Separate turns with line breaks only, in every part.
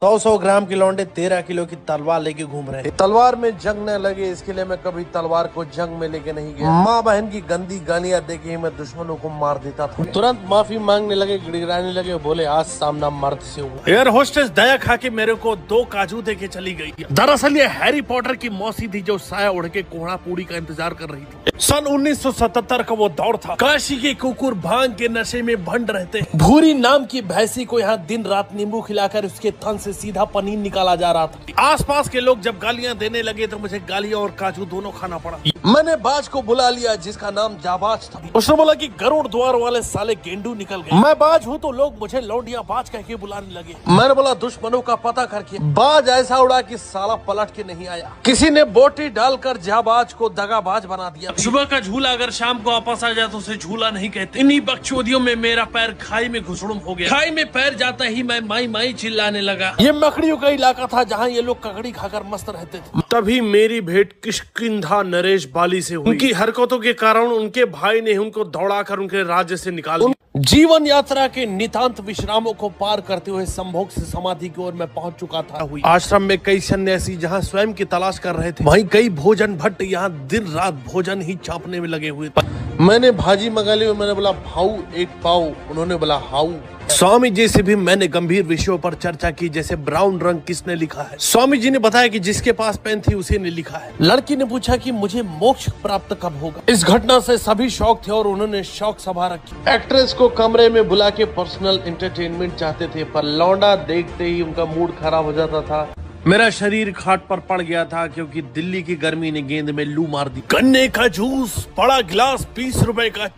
100 ग्राम के लौंडे 13 किलो की तलवार लेके घूम रहे हैं। तलवार में जंग न लगे इसके लिए मैं कभी तलवार को जंग में लेके नहीं गया। माँ बहन की गंदी गालियां देके ही मैं दुश्मनों को मार देता था। तुरंत माफी मांगने लगे, गिड़गिड़ाने लगे, बोले आज सामना मर्द से हुआ। एयर होस्टेस दया खा के मेरे को 2 काजू दे के चली गई। दरअसल ये हैरी पॉटर की मौसी थी जो साया उड़ के कोहड़ा पूड़ी का इंतजार कर रही थी। सन 1977 का वो दौर था। काशी के कुकुर भांग के नशे में भंड रहते। भूरी नाम की भैंसी को यहाँ दिन रात नींबू खिलाकर उसके थन से सीधा पनीर निकाला जा रहा था। आसपास के लोग जब गालियां देने लगे तो मुझे गालियां और काजू दोनों खाना पड़ा। मैंने बाज को बुला लिया जिसका नाम जाबाज था। उसने बोला कि गरुड़ द्वार वाले साले गेंडू निकल गए। मैं बाज हूँ तो लोग मुझे लौंडिया बाज कह के बुलाने लगे। मैंने बोला दुश्मनों का पता करके। बाज ऐसा उड़ा कि साला पलट के नहीं आया। किसी ने बोटी डालकर जाबाज को दगाबाज बना दिया। सुबह का झूला अगर शाम को वापस आ जाए तो उसे झूला नहीं कहते। इन्हीं बकचोदियों में मेरा पैर खाई में घुसड़ुम हो गया। खाई में पैर जाता ही मैं माई माई चिल्लाने लगा। ये मकड़ियों का इलाका था जहाँ ये लोग ककड़ी खाकर मस्त रहते थे। तभी मेरी भेंट किष्किंधा नरेश बाली से हुई। उनकी हरकतों के कारण उनके भाई ने उनको दौड़ाकर उनके राज्य से निकाल दिया। जीवन यात्रा के नितांत विश्रामों को पार करते हुए संभोग से समाधि की ओर मैं पहुंच चुका था। आश्रम में कई सन्यासी जहां स्वयं की तलाश कर रहे थे, वहीं कई भोजन भट्ट यहां दिन रात भोजन ही चापने में लगे हुए थे। मैंने भाजी मंगा ली। मैंने बोला भाऊ एक पाव। उन्होंने बोला हाउ। स्वामी जी से भी मैंने गंभीर विषयों पर चर्चा की, जैसे ब्राउन रंग किसने लिखा है। स्वामी जी ने बताया कि जिसके पास पेन थी उसी ने लिखा है। लड़की ने पूछा कि मुझे मोक्ष प्राप्त कब होगा। इस घटना से सभी शौक थे और उन्होंने शौक सभा रखी। एक्ट्रेस को कमरे में बुला के पर्सनल एंटरटेनमेंट चाहते थे, पर लौंडा देखते ही उनका मूड खराब हो जाता था। मेरा शरीर खाट पर पड़ गया था क्योंकि दिल्ली की गर्मी ने गेंद में लू मार दी। गन्ने का जूस, बड़ा गिलास, 20 रुपए का।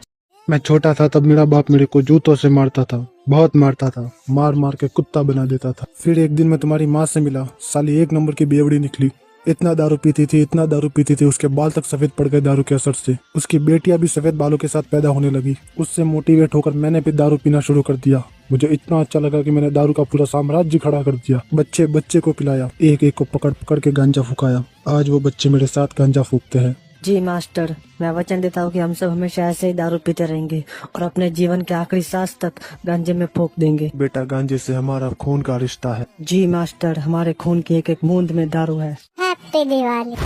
मैं छोटा था तब मेरा बाप मेरे को जूतों से मारता था, बहुत मारता था, मार मार के कुत्ता बना देता था। फिर एक दिन मैं तुम्हारी माँ से मिला, साली 1 नंबर की बेवड़ी निकली। इतना दारू पीती थी, इतना दारू पीती थी, उसके बाल तक सफेद पड़ गए दारू के असर से। उसकी बेटियां भी सफेद बालों के साथ पैदा होने लगी। उससे मोटिवेट होकर मैंने भी दारू पीना शुरू कर दिया। मुझे इतना अच्छा लगा कि मैंने दारू का पूरा साम्राज्य खड़ा कर दिया। बच्चे बच्चे को पिलाया, एक एक को पकड़ पकड़ के गांजा फूकाया। आज वो बच्चे मेरे साथ गांजा फूकते हैं।
जी मास्टर, मैं वचन देता हूँ कि हम सब हमेशा ऐसे ही दारू पीते रहेंगे और अपने जीवन के आखिरी सांस तक गांजे में फूंक देंगे।
बेटा, गांजे से हमारा खून का रिश्ता है।
जी मास्टर, हमारे खून की एक एक बूंद में दारू है।
हैप्पी दिवाली।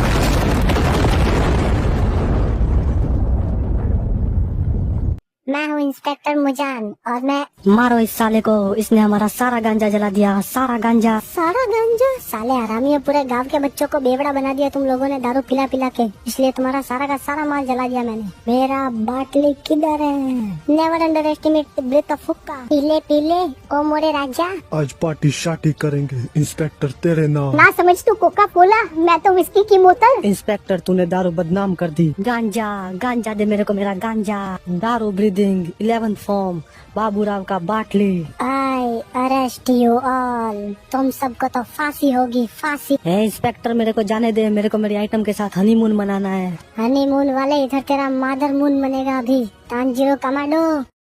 मैं हूँ इंस्पेक्टर मुजान और मैं
मारो इस साले को, इसने हमारा सारा गांजा जला दिया, सारा गांजा।
सारा गांजा? साले हरामी, पूरे गांव के बच्चों को बेवड़ा बना दिया तुम लोगों ने दारू पिला पिला के, इसलिए तुम्हारा सारा का सारा माल जला दिया मैंने। मेरा बाटली किधर है? Never underestimate the breath of हुक्का। पीले पीले ओ मोरे राजा।
आज पार्टी शार्टी करेंगे इंस्पेक्टर तेरे नाम।
ना समझ तू कोका कोला, मैं तो विस्की की बोतल।
इंस्पेक्टर, तूने दारू बदनाम कर दी।
गांजा गांजा दे मेरे को मेरा गांजा।
दारू ब्रीदिंग 11th फॉर्म, बाबूराव का बाटली।
आई अरेस्ट यू ऑल। तुम सबको तो फांसी होगी, फांसी।
इंस्पेक्टर, मेरे को जाने दे, मेरे को मेरी आइटम के साथ हनीमून मनाना है।
हनीमून वाले इधर तेरा मादर मून बनेगा अभी। Tanjiro commando.